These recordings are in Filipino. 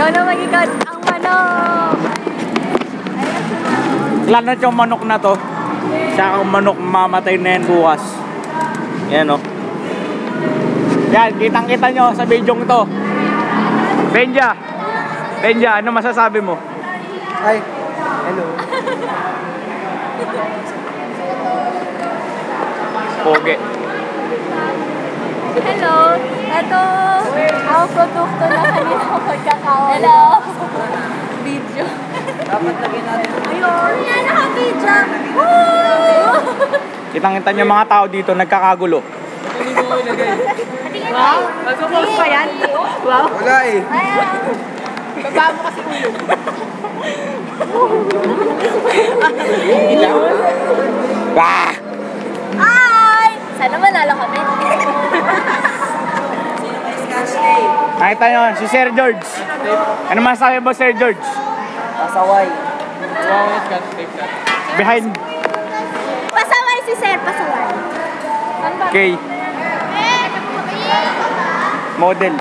Sana magigat ang manok. Lanat yung manok na to. Siya ang manok mamatay na yan bukas. Yan o. Yan, kitang-kita nyo sa video to. Benja. Benja, ano masasabi mo? Ay, hello. Poge. Hello. Ito ang produkto na kanina ko pagkakawa. Hello. Video. Dapat lagyan natin. Ayun. Yan, naka-video. Woo! Kitang-kita nyo mga tao dito, nagkakagulo. Wow. Mag-post pa yan? Wow. Wala eh. Baba mo kasi ulo. Ah! Ay! Sana manalo kami. Nakita nyo, si Sir George. Ano masasabi mo, Sir George? Pasaway. Behind. Pasaway si Sir, pasaway. Okay. Model.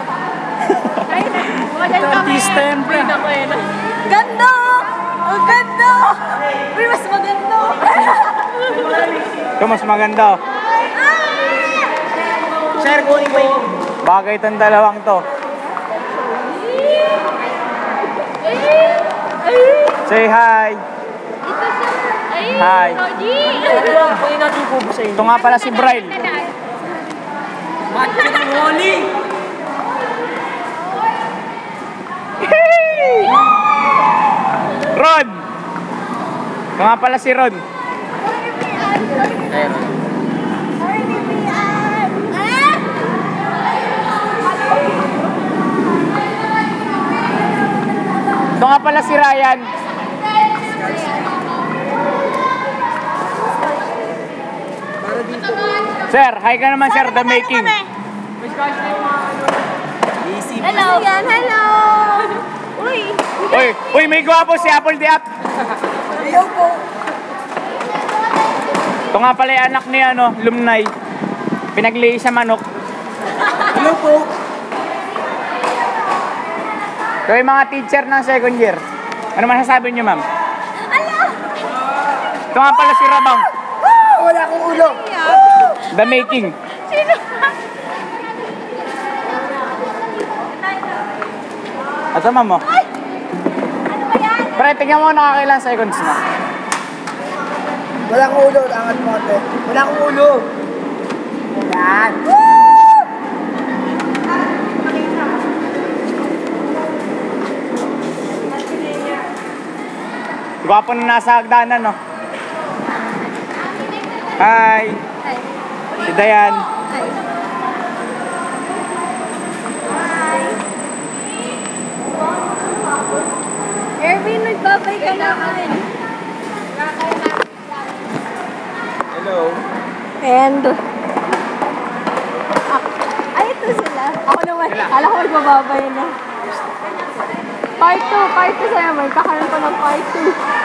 Model kami. Distemper. Ganda! Ang ganda! Uy, mas maganda. Ito mas maganda. Oh. Sir, kunin mo yung... Bagay itong dalawang to. Say hi. Hi. Kunin natin yung kubo sa inyo. Ito nga pala si Bryle. Macho ng Wally! Ron. Ito nga pala si Ron. Ito nga pala si Ryan. Para dito. Sir, hi ka naman sir, the making. Easy. Hello. Yan, hello. Uy. Uy, may gwapo si Apple the App. Ayaw po. Ito nga pala yung anak ni Lumnay. Pinaglihi sa manok. Hello po. Ito yung mga teacher ng second year. Ano masasabi niyo, ma'am? Hello. Ito nga pala si Rabang, Wala akong ulo. the making. Sino? Ito, ma'am, oh. Ay! Ano ba yan? Pre, tingnan mo nakakailan seconds na. Wala akong ulo. Angat mo ate. Wala akong ulo. Yan. Gwapo na nasa hagdanan, no? Hi! Si Dayan. Erwin, nagbabay ka naman. Hello. And... Ay, ito sila. Ako naman. Alam ko magbababay na. Part 2 sa'yo. May kakaroon ko ng part 2.